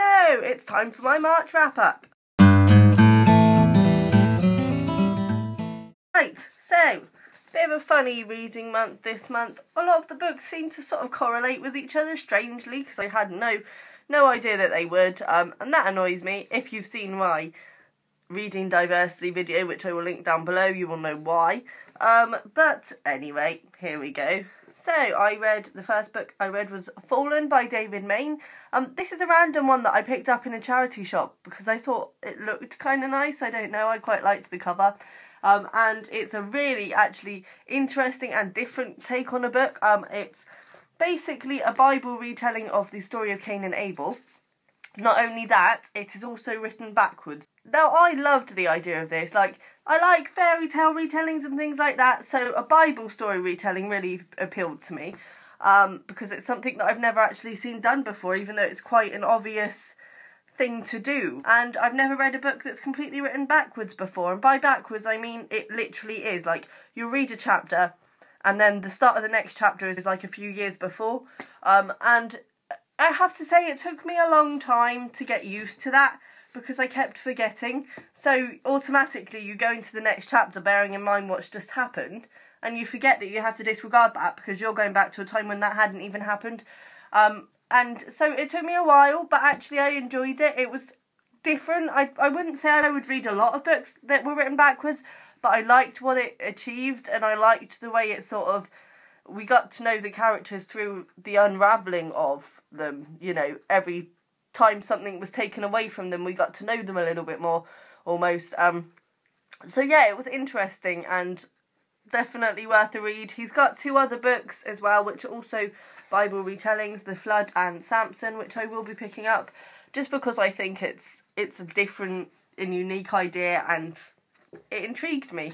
Hello, it's time for my March wrap-up. Right, so, bit of a funny reading month this month. A lot of the books seem to sort of correlate with each other strangely, because I had no idea that they would, and that annoys me. If you've seen my reading diversity video, which I will link down below, you will know why. But anyway, here we go. So, the first book I read was Fallen by David Main. This is a random one that I picked up in a charity shop because I thought it looked kind of nice. I don't know, I quite liked the cover. And it's a really, actually, interesting and different take on a book. It's basically a Bible retelling of the story of Cain and Abel. Not only that, it is also written backwards. Now, I loved the idea of this. I like fairy tale retellings and things like that, so a Bible story retelling really appealed to me, because it's something that I've never actually seen done before, even though it's quite an obvious thing to do. And I've never read a book that's completely written backwards before, and by backwards I mean it literally is. You read a chapter, and then the start of the next chapter is a few years before, and I have to say it took me a long time to get used to that, because I kept forgetting. So automatically you go into the next chapter bearing in mind what's just happened, and you forget that you have to disregard that because you're going back to a time when that hadn't even happened. And so it took me a while, but actually I enjoyed it. It was different. I wouldn't say I would read a lot of books that were written backwards, but I liked what it achieved, and I liked the way it we got to know the characters through the unravelling of them. Every time something was taken away from them, we got to know them a little bit more, almost. So yeah, it was interesting and definitely worth a read. He's got 2 other books as well, which are also Bible retellings, The Flood and Samson, which I will be picking up, just because I think it's a different and unique idea, and it intrigued me.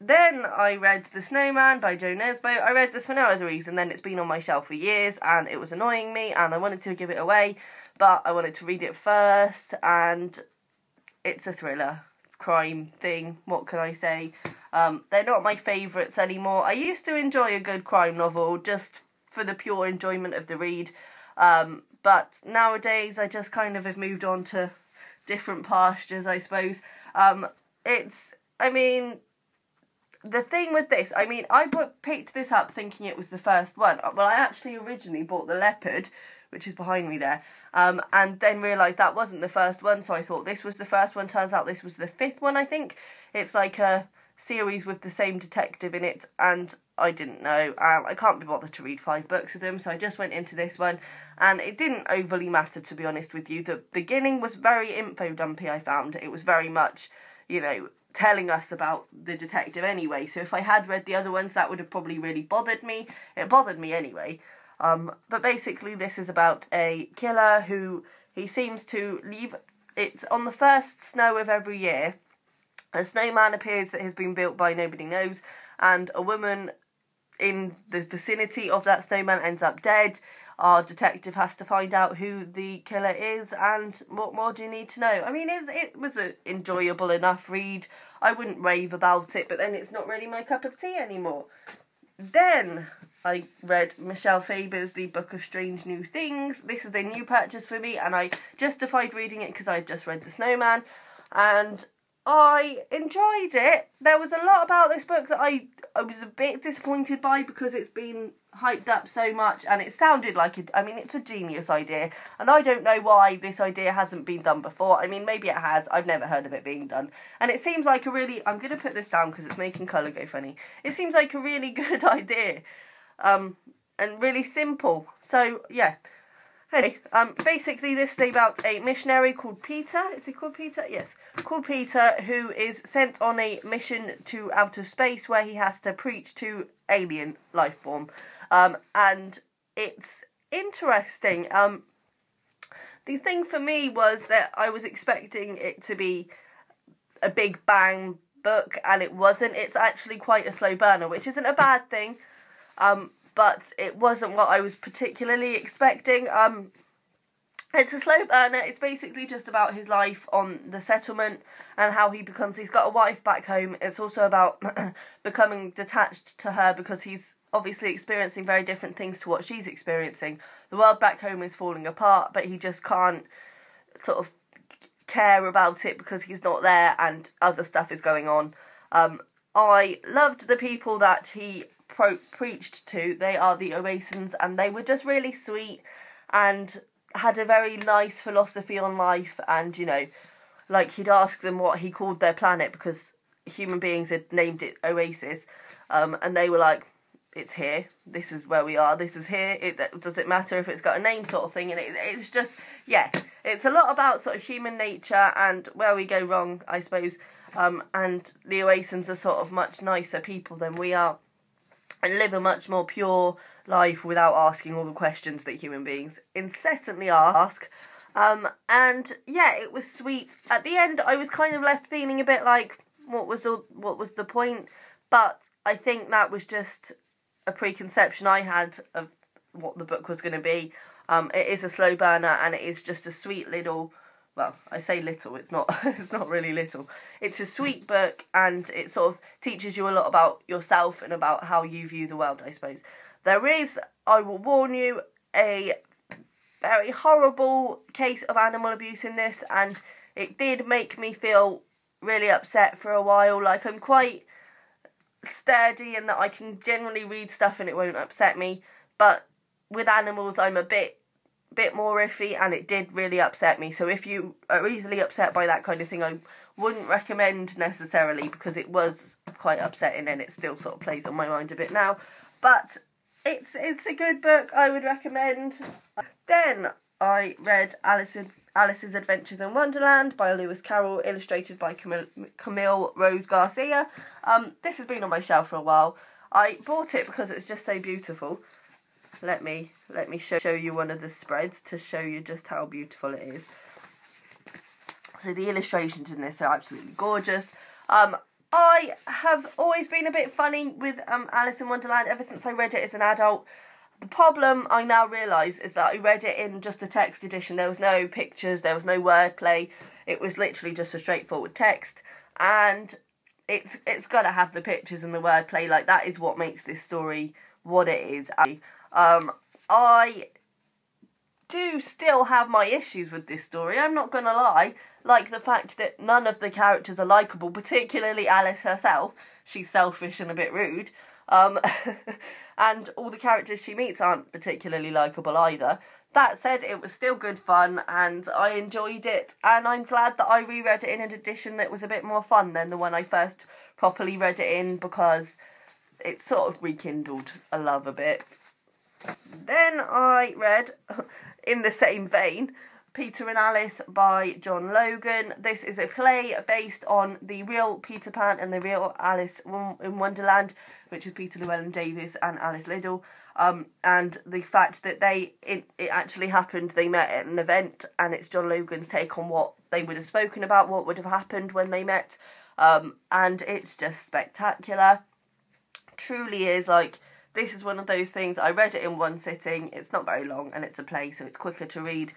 Then I read The Snowman by Jo Nesbø. I read this for no other reason than it's been on my shelf for years and it was annoying me and I wanted to give it away, but I wanted to read it first, and it's a thriller, crime thing, what can I say? They're not my favourites anymore. I used to enjoy a good crime novel just for the pure enjoyment of the read, but nowadays I just kind of have moved on to different pastures, I suppose. The thing with this, I picked this up thinking it was the first one. Well, I actually originally bought The Leopard, which is behind me there, and then realised that wasn't the first one, so I thought this was the first one. Turns out this was the 5th one, I think. It's like a series with the same detective in it, and I didn't know. I can't be bothered to read 5 books of them, so I just went into this one, and it didn't overly matter, to be honest with you. The beginning was very info-dumpy, I found. It was very much, telling us about the detective anyway, so if I had read the other ones, that would have probably really bothered me. It bothered me anyway. But basically this is about a killer who he seems to leave. It's on the first snow of every year. A snowman appears that has been built by nobody knows, and a woman in the vicinity of that snowman ends up dead. Our detective has to find out who the killer is, and what more do you need to know? It was an enjoyable enough read. I wouldn't rave about it, but then it's not really my cup of tea anymore. Then I read Michelle Faber's The Book of Strange New Things. This is a new purchase for me, and I justified reading it because I had just read The Snowman, and I enjoyed it. There was a lot about this book that I was a bit disappointed by because it's been hyped up so much, and it sounded like it's a genius idea, and I don't know why this idea hasn't been done before. Maybe it has. I've never heard of it being done, and it seems like a really, I'm going to put this down because it's making colour go funny. It seems like a really good idea, and really simple. So yeah. Anyway, basically this is about a missionary called Peter. Is he called Peter? Yes. Called Peter, who is sent on a mission to outer space where he has to preach to alien life form. And it's interesting. The thing for me was that I was expecting it to be a big bang book, and it wasn't. It's actually quite a slow burner, which isn't a bad thing. But it wasn't what I was particularly expecting. It's a slow burner. It's basically just about his life on the settlement and how he's got a wife back home. It's also about becoming detached to her because he's obviously experiencing very different things to what she's experiencing. The world back home is falling apart, but he just can't sort of care about it because he's not there and other stuff is going on. I loved the people that he preached to. They are the Oasis, and they were just really sweet and had a very nice philosophy on life. And, you know, like, he'd ask them what he called their planet because human beings had named it Oasis, and they were like, it's here, this is where we are, this is here, does it matter if it's got a name, sort of thing. And it's just, yeah, it's a lot about sort of human nature and where we go wrong, I suppose. And the Oasis are sort of much nicer people than we are and live a much more pure life without asking all the questions that human beings incessantly ask. And yeah, it was sweet. At the end, I was kind of left feeling a bit like, what was the point? But I think that was just a preconception I had of what the book was going to be. It is a slow burner, and it is just a sweet little, well, I say little, it's not it's not really little. It's a sweet book, and it sort of teaches you a lot about yourself and about how you view the world, I suppose. There is, I will warn you, a very horrible case of animal abuse in this, and it did make me feel really upset for a while. Like, I'm quite sturdy in that I can generally read stuff and it won't upset me, but with animals I'm a bit more iffy, and it did really upset me. So if you are easily upset by that kind of thing, I wouldn't recommend necessarily, because it was quite upsetting and it still sort of plays on my mind a bit now. But it's a good book, I would recommend. Then I read Alice's Adventures in Wonderland by Lewis Carroll, illustrated by Camille Rose Garcia. This has been on my shelf for a while. I bought it because it's just so beautiful. Let me show you one of the spreads to show you just how beautiful it is. So the illustrations in this are absolutely gorgeous. I have always been a bit funny with Alice in Wonderland ever since I read it as an adult. The problem I now realise is that I read it in just a text edition. There was no pictures, there was no wordplay. It was literally just a straightforward text, and it's got to have the pictures and the wordplay. Like, that is what makes this story what it is. I do still have my issues with this story, I'm not going to lie. Like the fact that none of the characters are likeable, particularly Alice herself. She's selfish and a bit rude. And all the characters she meets aren't particularly likeable either. That said, it was still good fun, and I enjoyed it, and I'm glad that I reread it in an edition that was a bit more fun than the one I first properly read it in, because it sort of rekindled a love a bit. Then I read, in the same vein, Peter and Alice by John Logan. This is a play based on the real Peter Pan and the real Alice in Wonderland, which is Peter Llewellyn Davies and Alice Liddell. And the fact that it actually happened, they met at an event, and it's John Logan's take on what they would have spoken about, what would have happened when they met. And it's just spectacular. Truly is, like, this is one of those things, I read it in one sitting, it's not very long, and it's a play, so it's quicker to read.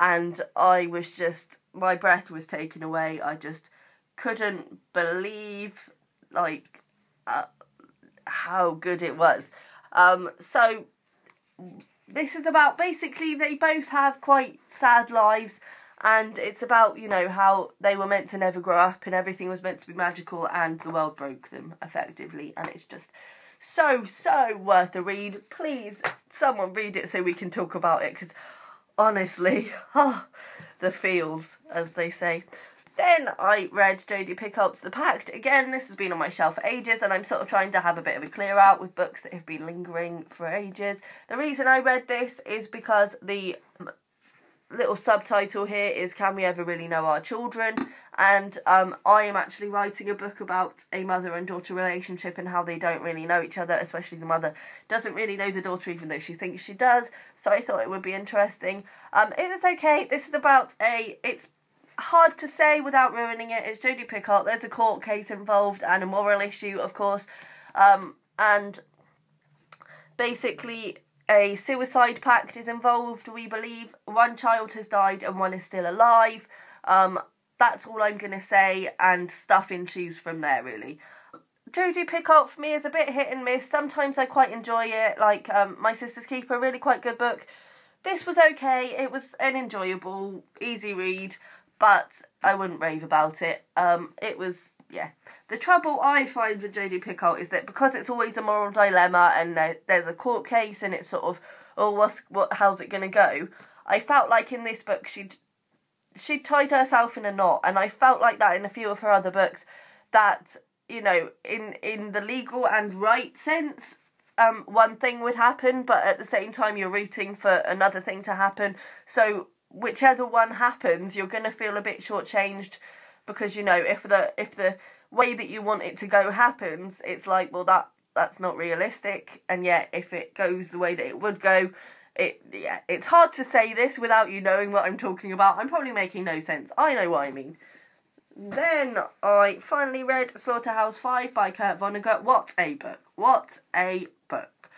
And I was just, my breath was taken away. I just couldn't believe, like, how good it was. So this is about, basically, they both have quite sad lives, and it's about, you know, how they were meant to never grow up and everything was meant to be magical, and the world broke them, effectively. And it's just so worth a read. Please, someone read it so we can talk about it, because honestly, the feels, as they say. Then I read Jodi Picoult's The Pact. Again, this has been on my shelf for ages, and I'm sort of trying to have a bit of a clear out with books that have been lingering for ages. The reason I read this is because the little subtitle here is Can We Ever Really Know Our Children? And I am actually writing a book about a mother and daughter relationship and how they don't really know each other, especially the mother doesn't really know the daughter even though she thinks she does. So I thought it would be interesting. It is okay. This is about it's hard to say without ruining it. It's Jodi Picoult. There's a court case involved and a moral issue, of course. And basically a suicide pact is involved, we believe. One child has died and one is still alive. That's all I'm going to say, and stuff ensues from there, really. Jodie Picoult for me is a bit hit and miss. Sometimes I quite enjoy it, like My Sister's Keeper, really quite good book. This was okay. It was an enjoyable, easy read, but I wouldn't rave about it. It was, yeah. The trouble I find with Jodie Picoult is that because it's always a moral dilemma and there's a court case and it's sort of, oh, how's it going to go? I felt like in this book she'd tied herself in a knot, and I felt like that in a few of her other books, that, you know, in the legal and right sense, one thing would happen, but at the same time you're rooting for another thing to happen. So whichever one happens, you're going to feel a bit shortchanged, because, you know, if the way that you want it to go happens, it's like, well, that's not realistic. And yet, if it goes the way that it would go, it's hard to say this without you knowing what I'm talking about. I'm probably making no sense. I know what I mean. Then I finally read Slaughterhouse-Five by Kurt Vonnegut. What a book. What a book.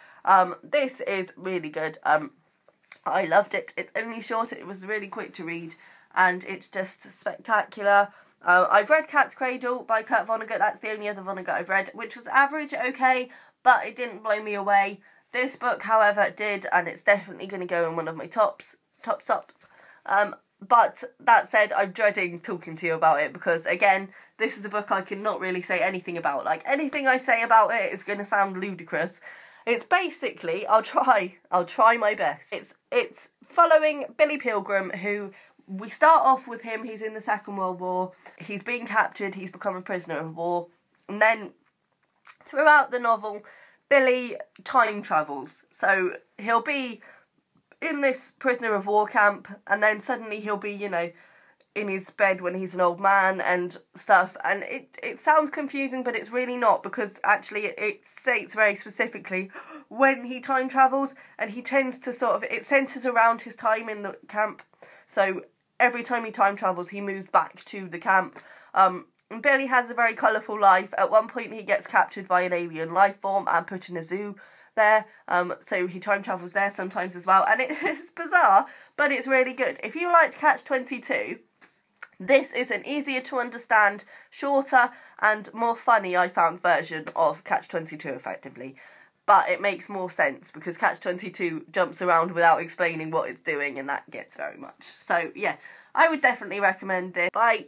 This is really good. I loved it. It's only short. It was really quick to read, and it's just spectacular. I've read Cat's Cradle by Kurt Vonnegut. That's the only other Vonnegut I've read, which was average, okay, but it didn't blow me away. This book, however, did, and it's definitely going to go in one of my tops. But that said, I'm dreading talking to you about it, because, again, this is a book I cannot really say anything about. Like, anything I say about it is going to sound ludicrous. It's basically, I'll try my best. It's following Billy Pilgrim, who, we start off with him, he's in the Second World War, he's being captured, he's become a prisoner of war, and then throughout the novel, Billy time travels. So he'll be in this prisoner of war camp, and then suddenly he'll be, you know, in his bed when he's an old man and stuff, and it sounds confusing, but it's really not, because actually it states very specifically when he time travels, and he tends to sort of, it centres around his time in the camp, so every time he time travels he moves back to the camp. And Billy has a very colourful life. At one point he gets captured by an alien life form and put in a zoo there, so he time travels there sometimes as well, and it's bizarre, but it's really good. If you liked Catch-22, this is an easier to understand, shorter and more funny, I found, version of Catch-22 effectively. But it makes more sense, because Catch-22 jumps around without explaining what it's doing, and that gets very much. So yeah, I would definitely recommend this. Bye.